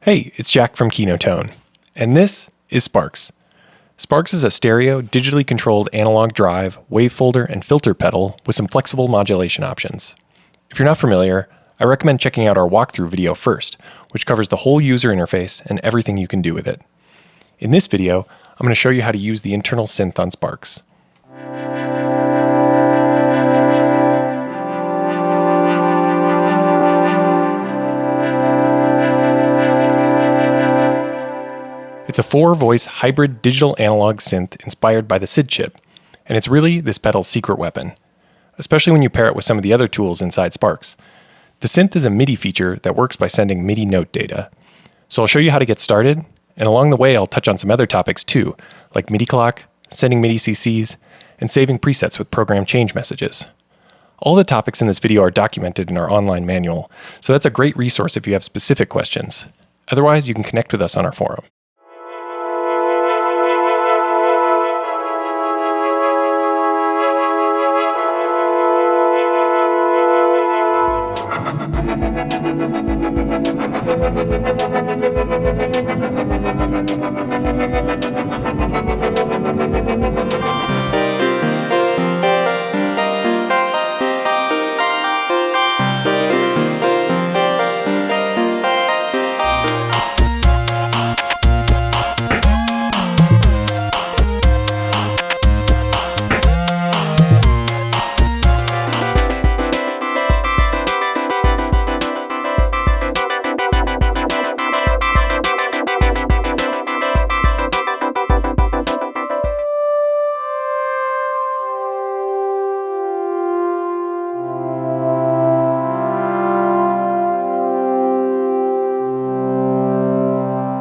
Hey, it's Jaak from Tone, and this is Sparks. Sparks is a stereo, digitally controlled analog drive, wave folder, and filter pedal with some flexible modulation options. If you're not familiar, I recommend checking out our walkthrough video first, which covers the whole user interface and everything you can do with it. In this video, I'm going to show you how to use the internal synth on Sparks. It's a 4-voice hybrid digital analog synth inspired by the SID chip, and it's really this pedal's secret weapon, especially when you pair it with some of the other tools inside Sparks. The synth is a MIDI feature that works by sending MIDI note data. So I'll show you how to get started, and along the way I'll touch on some other topics too, like MIDI clock, sending MIDI CCs, and saving presets with program change messages. All the topics in this video are documented in our online manual, so that's a great resource if you have specific questions. Otherwise, you can connect with us on our forum.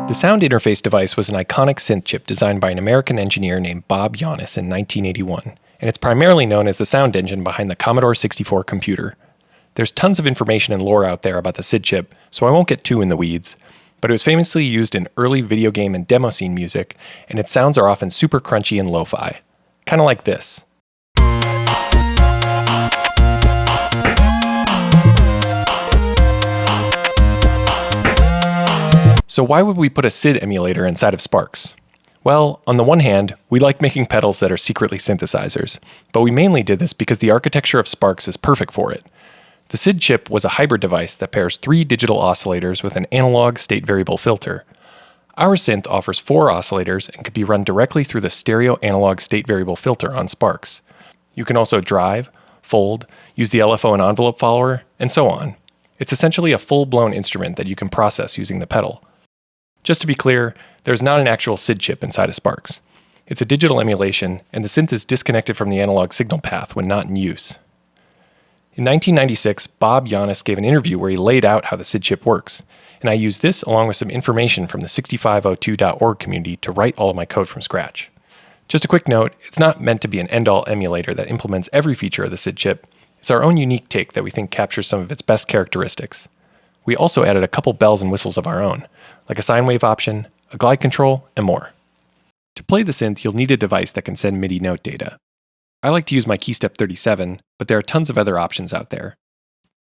The sound interface device was an iconic synth chip designed by an American engineer named Bob Yanis in 1981, and it's primarily known as the sound engine behind the Commodore 64 computer. There's tons of information and lore out there about the SID chip, so I won't get too in the weeds, but it was famously used in early video game and demo scene music, and its sounds are often super crunchy and lo-fi. Kind of like this. So why would we put a SID emulator inside of Sparks? Well, on the one hand, we like making pedals that are secretly synthesizers, but we mainly did this because the architecture of Sparks is perfect for it. The SID chip was a hybrid device that pairs 3 digital oscillators with an analog state variable filter. Our synth offers 4 oscillators and can be run directly through the stereo analog state variable filter on Sparks. You can also drive, fold, use the LFO and envelope follower, and so on. It's essentially a full-blown instrument that you can process using the pedal. Just to be clear, there's not an actual SID chip inside of Sparks. It's a digital emulation, and the synth is disconnected from the analog signal path when not in use. In 1996, Bob Yanis gave an interview where he laid out how the SID chip works, and I used this along with some information from the 6502.org community to write all of my code from scratch. Just a quick note, it's not meant to be an end-all emulator that implements every feature of the SID chip. It's our own unique take that we think captures some of its best characteristics. We also added a couple bells and whistles of our own, like a sine wave option, a glide control, and more. To play the synth, you'll need a device that can send MIDI note data. I like to use my KeyStep 37, but there are tons of other options out there.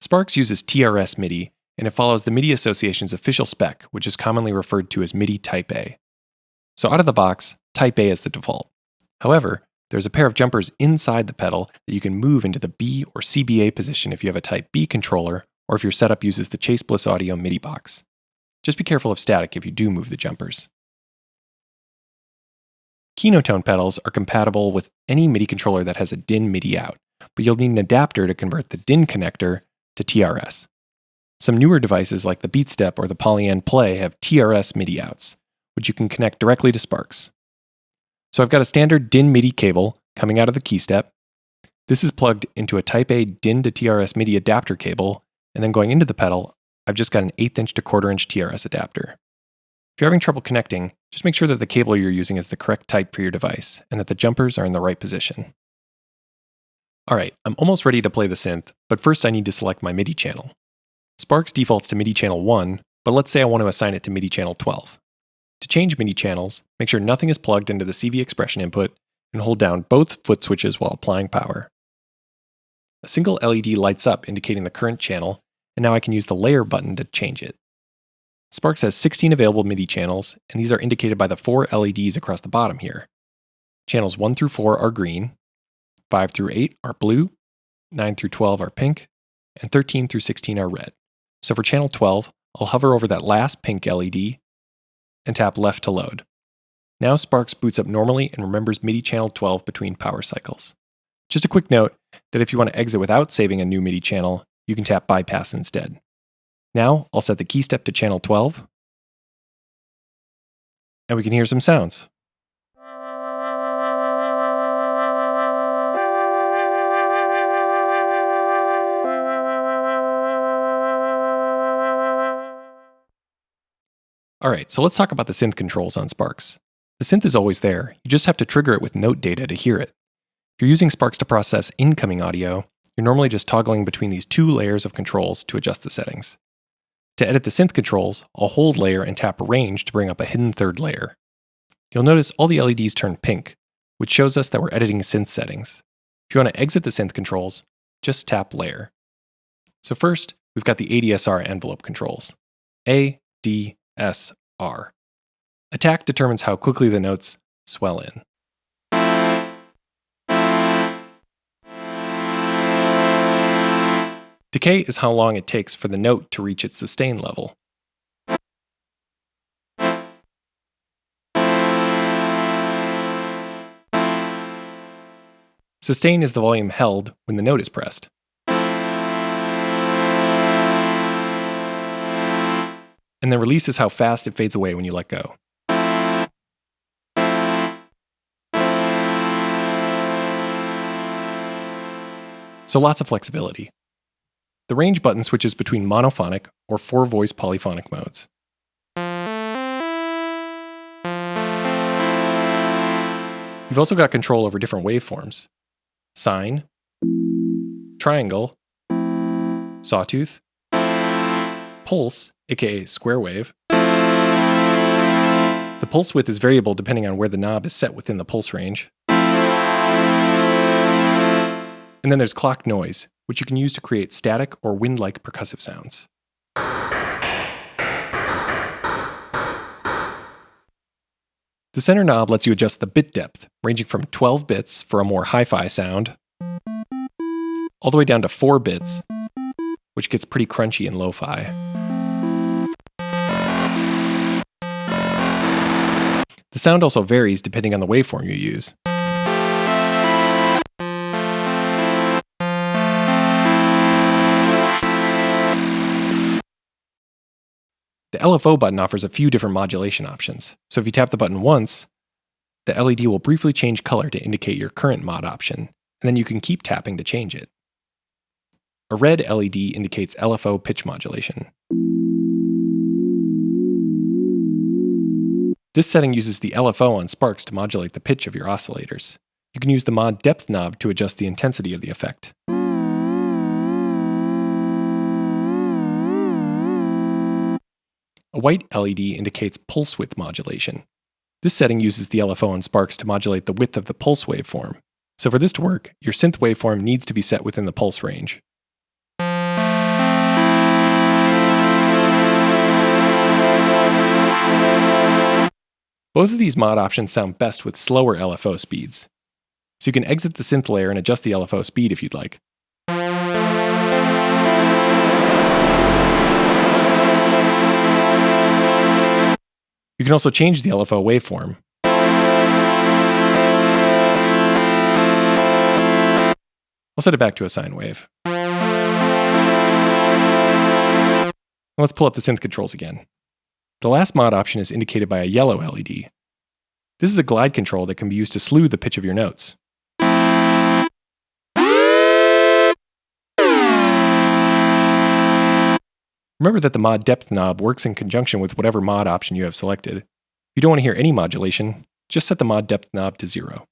Sparks uses TRS MIDI, and it follows the MIDI Association's official spec, which is commonly referred to as MIDI Type A. So out of the box, Type A is the default. However, there's a pair of jumpers inside the pedal that you can move into the B or CBA position if you have a Type B controller, or if your setup uses the Chase Bliss Audio MIDI box. Just be careful of static if you do move the jumpers. Tone pedals are compatible with any MIDI controller that has a DIN MIDI out, but you'll need an adapter to convert the DIN connector to TRS. Some newer devices like the BeatStep or the Polyphonic Play have TRS MIDI outs, which you can connect directly to Sparks. So I've got a standard DIN MIDI cable coming out of the KeyStep. This is plugged into a Type A DIN to TRS MIDI adapter cable, and then going into the pedal, I've just got an 1/8 inch to 1/4 inch TRS adapter. If you're having trouble connecting, just make sure that the cable you're using is the correct type for your device, and that the jumpers are in the right position. Alright, I'm almost ready to play the synth, but first I need to select my MIDI channel. Sparks defaults to MIDI channel 1, but let's say I want to assign it to MIDI channel 12. To change MIDI channels, make sure nothing is plugged into the CV expression input, and hold down both foot switches while applying power. A single LED lights up indicating the current channel, and now I can use the layer button to change it. Sparks has 16 available MIDI channels, and these are indicated by the 4 LEDs across the bottom here. Channels 1 through 4 are green, 5 through 8 are blue, 9 through 12 are pink, and 13 through 16 are red. So for channel 12, I'll hover over that last pink LED and tap left to load. Now Sparks boots up normally and remembers MIDI channel 12 between power cycles. Just a quick note that if you want to exit without saving a new MIDI channel, you can tap bypass instead. Now I'll set the key step to channel 12, and we can hear some sounds. Alright, so let's talk about the synth controls on Sparks. The synth is always there, you just have to trigger it with note data to hear it. If you're using Sparks to process incoming audio, you're normally just toggling between these 2 layers of controls to adjust the settings. To edit the synth controls, I'll hold layer and tap arrange to bring up a hidden third layer. You'll notice all the LEDs turn pink, which shows us that we're editing synth settings. If you want to exit the synth controls, just tap layer. So first, we've got the ADSR envelope controls. A, D, S, R. Attack determines how quickly the notes swell in. Decay is how long it takes for the note to reach its sustain level. Sustain is the volume held when the note is pressed. And then release is how fast it fades away when you let go. So lots of flexibility. The range button switches between monophonic or 4-voice polyphonic modes. You've also got control over different waveforms: sine, triangle, sawtooth, pulse, aka square wave. The pulse width is variable depending on where the knob is set within the pulse range. And then there's clock noise, which you can use to create static or wind-like percussive sounds. The center knob lets you adjust the bit depth, ranging from 12 bits for a more hi-fi sound, all the way down to 4 bits, which gets pretty crunchy and lo-fi. The sound also varies depending on the waveform you use. The LFO button offers a few different modulation options, so if you tap the button once, the LED will briefly change color to indicate your current mod option, and then you can keep tapping to change it. A red LED indicates LFO pitch modulation. This setting uses the LFO on Sparks to modulate the pitch of your oscillators. You can use the mod depth knob to adjust the intensity of the effect. A white LED indicates pulse width modulation. This setting uses the LFO on Sparks to modulate the width of the pulse waveform. So for this to work, your synth waveform needs to be set within the pulse range. Both of these mod options sound best with slower LFO speeds. So you can exit the synth layer and adjust the LFO speed if you'd like. You can also change the LFO waveform. I'll set it back to a sine wave. Let's pull up the synth controls again. The last mod option is indicated by a yellow LED. This is a glide control that can be used to slew the pitch of your notes. Remember that the mod depth knob works in conjunction with whatever mod option you have selected. If you don't want to hear any modulation, just set the mod depth knob to 0.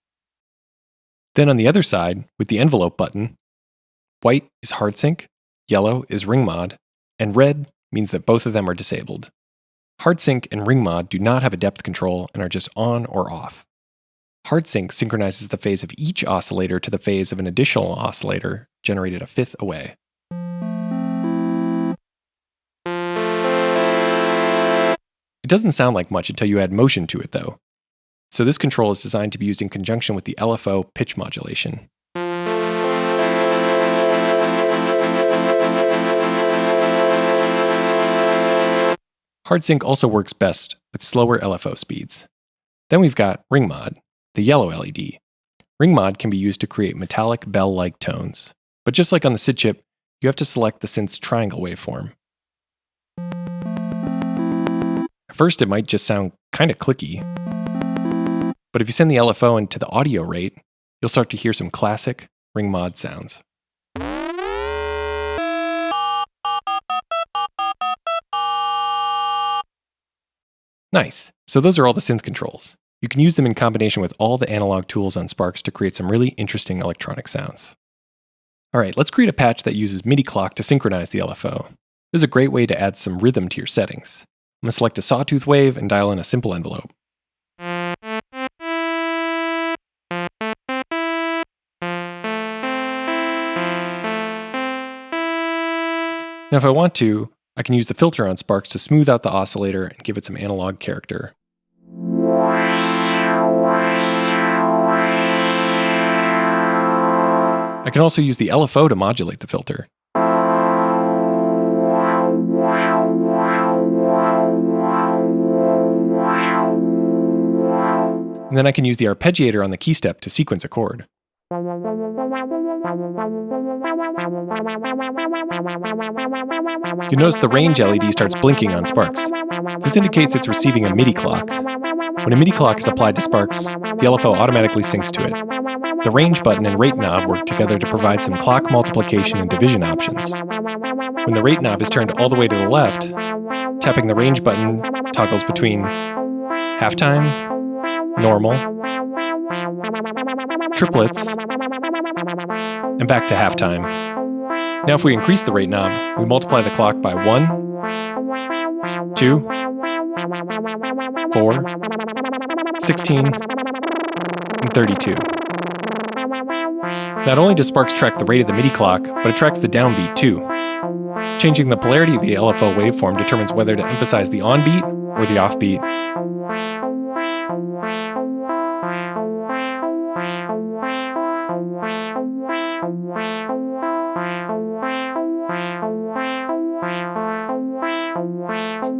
Then on the other side, with the envelope button, white is hard sync, yellow is ring mod, and red means that both of them are disabled. Hard sync and ring mod do not have a depth control and are just on or off. Hard sync synchronizes the phase of each oscillator to the phase of an additional oscillator generated a fifth away. doesn't sound like much until you add motion to it though. So this control is designed to be used in conjunction with the LFO pitch modulation. Hard sync also works best with slower LFO speeds. Then we've got ring mod, the yellow LED. Ring mod can be used to create metallic bell-like tones. But just like on the SID chip, you have to select the synth's triangle waveform. At first it might just sound kind of clicky, but if you send the LFO into the audio rate, you'll start to hear some classic ring mod sounds. Nice, so those are all the synth controls. You can use them in combination with all the analog tools on Sparks to create some really interesting electronic sounds. Alright, let's create a patch that uses MIDI clock to synchronize the LFO. This is a great way to add some rhythm to your settings. I'm going to select a sawtooth wave and dial in a simple envelope. Now if I want to, I can use the filter on Sparks to smooth out the oscillator and give it some analog character. I can also use the LFO to modulate the filter. And then I can use the arpeggiator on the key step to sequence a chord. You notice the range LED starts blinking on Sparks. This indicates it's receiving a MIDI clock. When a MIDI clock is applied to Sparks, the LFO automatically syncs to it. The range button and rate knob work together to provide some clock multiplication and division options. When the rate knob is turned all the way to the left, tapping the range button toggles between halftime, normal, triplets, and back to halftime. Now if we increase the rate knob, we multiply the clock by 1, 2, 4, 16, and 32. Not only does Sparks track the rate of the MIDI clock, but it tracks the downbeat too. Changing the polarity of the LFO waveform determines whether to emphasize the onbeat or the offbeat.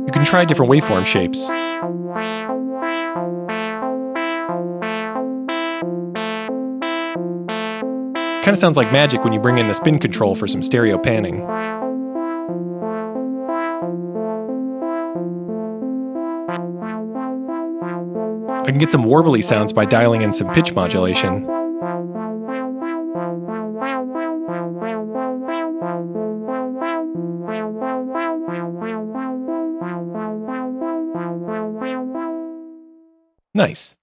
You can try different waveform shapes. Kind of sounds like magic when you bring in the spin control for some stereo panning. I can get some warbly sounds by dialing in some pitch modulation. Nice.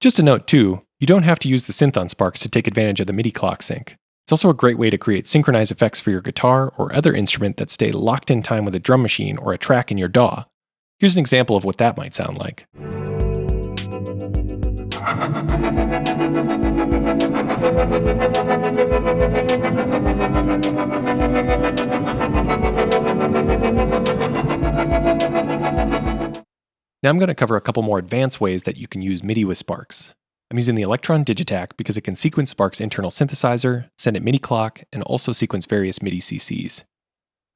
Just a note too, you don't have to use the synth on Sparks to take advantage of the MIDI clock sync. It's also a great way to create synchronized effects for your guitar or other instrument that stay locked in time with a drum machine or a track in your DAW. Here's an example of what that might sound like. Now I'm going to cover a couple more advanced ways that you can use MIDI with Sparks. I'm using the Electron Digitakt because it can sequence Sparks' internal synthesizer, send it MIDI clock, and also sequence various MIDI CCs.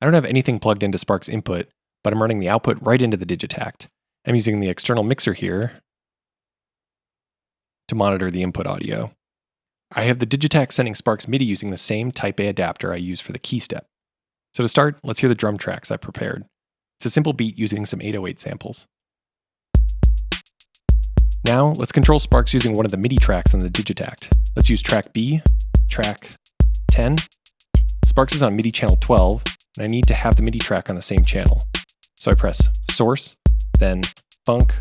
I don't have anything plugged into Sparks input, but I'm running the output right into the Digitakt. I'm using the external mixer here to monitor the input audio. I have the Digitakt sending Sparks MIDI using the same Type A adapter I use for the key step. So to start, let's hear the drum tracks I prepared. It's a simple beat using some 808 samples. Now, let's control Sparks using one of the MIDI tracks on the Digitakt. Let's use track B, track 10. Sparks is on MIDI channel 12, and I need to have the MIDI track on the same channel. So I press source, then funk,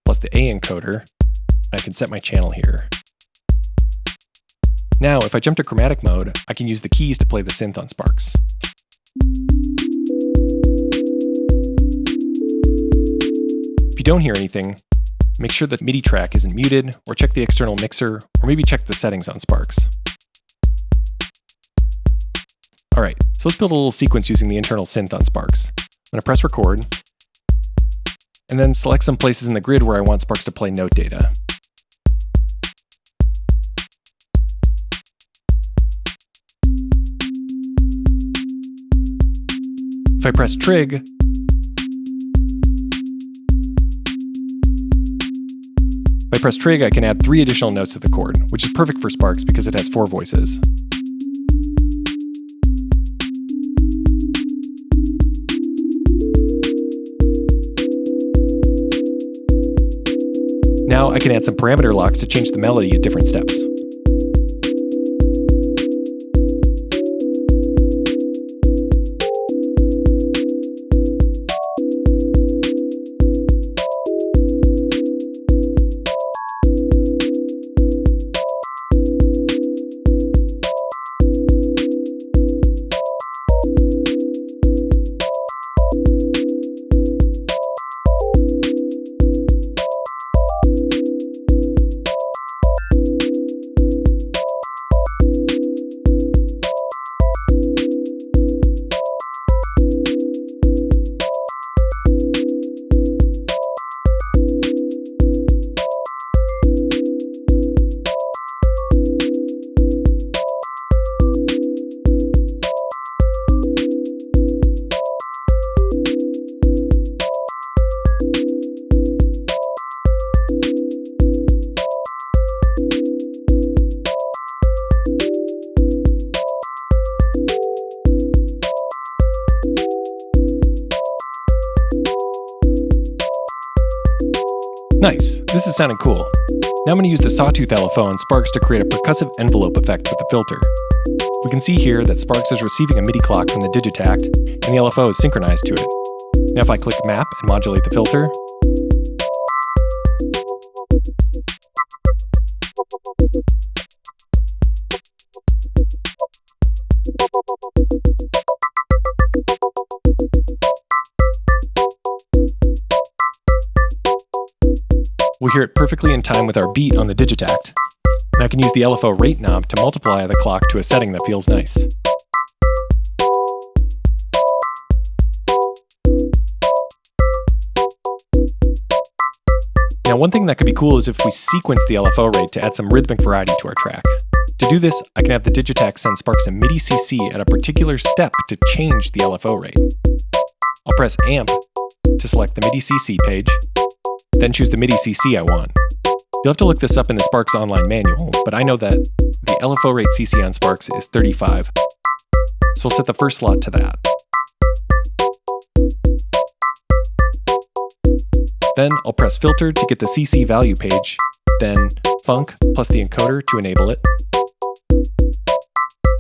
plus the A encoder, and I can set my channel here. Now, if I jump to chromatic mode, I can use the keys to play the synth on Sparks. If you don't hear anything, make sure the MIDI track isn't muted, or check the external mixer, or maybe check the settings on Sparks. Alright, so let's build a little sequence using the internal synth on Sparks. I'm going to press record. and then select some places in the grid where I want Sparks to play note data. If I press Trig, I can add 3 additional notes to the chord, which is perfect for Sparks because it has 4 voices. Now I can add some parameter locks to change the melody at different steps. Nice, this is sounding cool. Now I'm going to use the sawtooth LFO on Sparks to create a percussive envelope effect with the filter. We can see here that Sparks is receiving a MIDI clock from the Digitakt, and the LFO is synchronized to it. Now if I click Map and modulate the filter, we'll hear it perfectly in time with our beat on the Digitakt. And I can use the LFO rate knob to multiply the clock to a setting that feels nice. Now one thing that could be cool is if we sequence the LFO rate to add some rhythmic variety to our track. To do this, I can have the Digitakt send Sparks a MIDI CC at a particular step to change the LFO rate. I'll press Amp to select the MIDI CC page, then choose the MIDI CC I want. You'll have to look this up in the Sparks online manual, but I know that the LFO rate CC on Sparks is 35, so I'll set the first slot to that. Then I'll press Filter to get the CC value page, then Funk plus the encoder to enable it.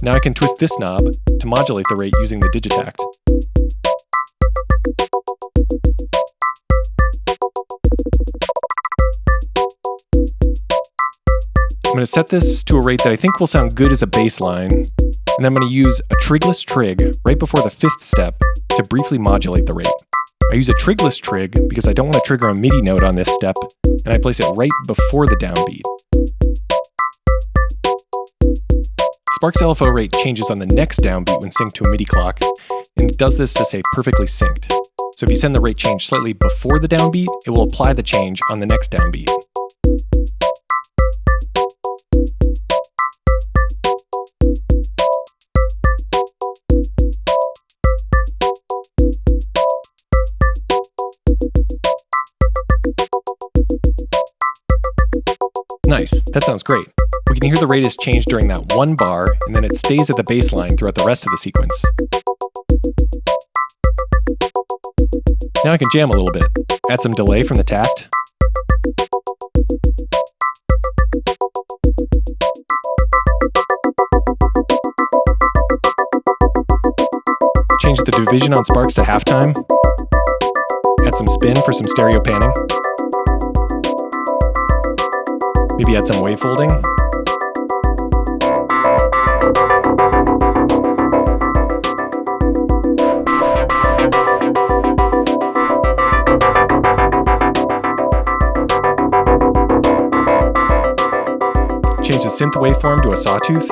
Now I can twist this knob to modulate the rate using the Digitakt. I'm going to set this to a rate that I think will sound good as a bass line, and I'm going to use a trigless trig right before the 5th step to briefly modulate the rate. I use a trigless trig because I don't want to trigger a MIDI note on this step, and I place it right before the downbeat. Sparks LFO rate changes on the next downbeat when synced to a MIDI clock, and it does this to stay perfectly synced. So if you send the rate change slightly before the downbeat, it will apply the change on the next downbeat. Nice, that sounds great. We can hear the rate is changed during that one bar, and then it stays at the bass line throughout the rest of the sequence. Now I can jam a little bit. Add some delay from the takt. Change the division on Sparks to halftime. Add some spin for some stereo panning. Maybe add some wave folding. Change the synth waveform to a sawtooth.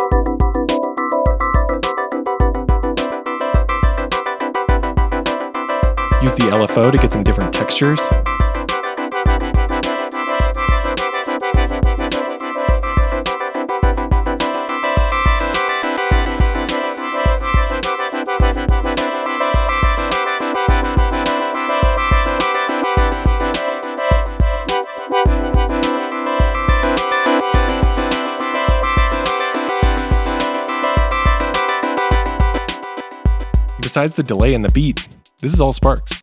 Use the LFO to get some different textures. besides the delay and the beat, this is all Sparks.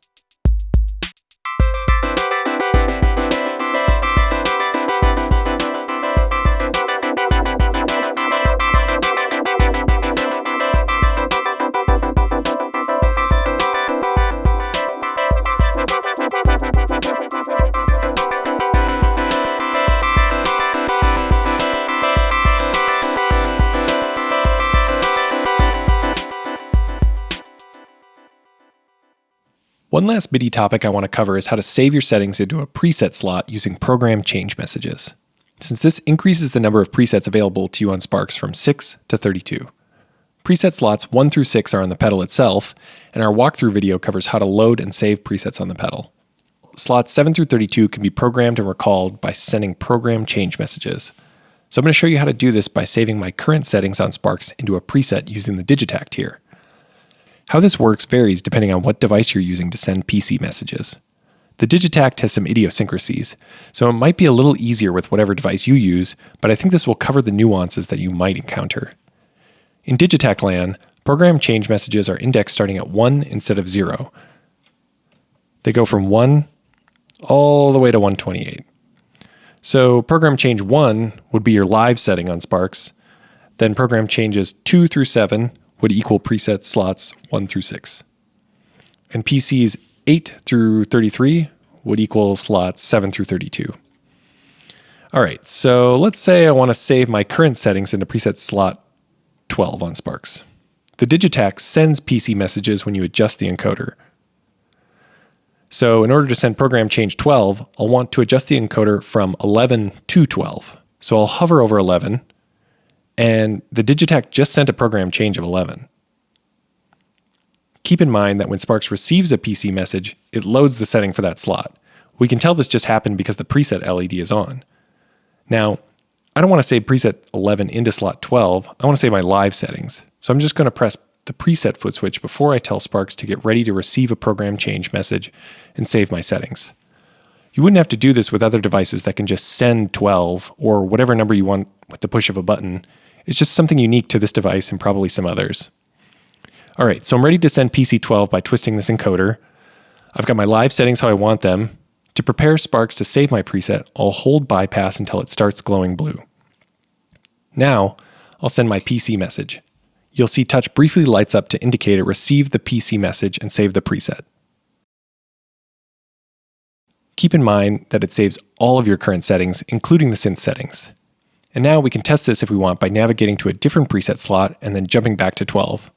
One last MIDI topic I want to cover is how to save your settings into a preset slot using program change messages. Since this increases the number of presets available to you on Sparks from 6 to 32. Preset slots 1 through 6 are on the pedal itself, and our walkthrough video covers how to load and save presets on the pedal. Slots 7 through 32 can be programmed and recalled by sending program change messages. So I'm going to show you how to do this by saving my current settings on Sparks into a preset using the Digitakt here. How this works varies depending on what device you're using to send PC messages. The Digitakt has some idiosyncrasies, so it might be a little easier with whatever device you use, but I think this will cover the nuances that you might encounter. In Digitakt land, program change messages are indexed starting at 1 instead of 0. They go from 1 all the way to 128. So program change 1 would be your live setting on Sparks, then program changes 2 through 7 would equal preset slots 1 through 6. And PCs 8 through 33 would equal slots 7 through 32. All right, so let's say I want to save my current settings into preset slot 12 on Sparks. The Digitakt sends PC messages when you adjust the encoder. So in order to send program change 12, I'll want to adjust the encoder from 11 to 12. So I'll hover over 11, and the Digitakt just sent a program change of 11. Keep in mind that when Sparks receives a PC message, it loads the setting for that slot. We can tell this just happened because the preset LED is on. Now, I don't want to save preset 11 into slot 12, I want to save my live settings. So I'm just going to press the preset foot switch before I tell Sparks to get ready to receive a program change message and save my settings. You wouldn't have to do this with other devices that can just send 12 or whatever number you want with the push of a button. It's just something unique to this device and probably some others. All right, so I'm ready to send PC 12 by twisting this encoder. I've got my live settings how I want them. To prepare Sparks to save my preset, I'll hold bypass until it starts glowing blue. Now, I'll send my PC message. You'll see touch briefly lights up to indicate it received the PC message and saved the preset. Keep in mind that it saves all of your current settings, including the synth settings. And now we can test this if we want by navigating to a different preset slot and then jumping back to 12.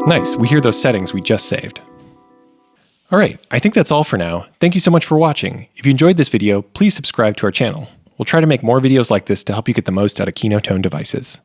Nice, we hear those settings we just saved. All right, I think that's all for now. Thank you so much for watching. If you enjoyed this video, please subscribe to our channel. We'll try to make more videos like this to help you get the most out of Kino Tone devices.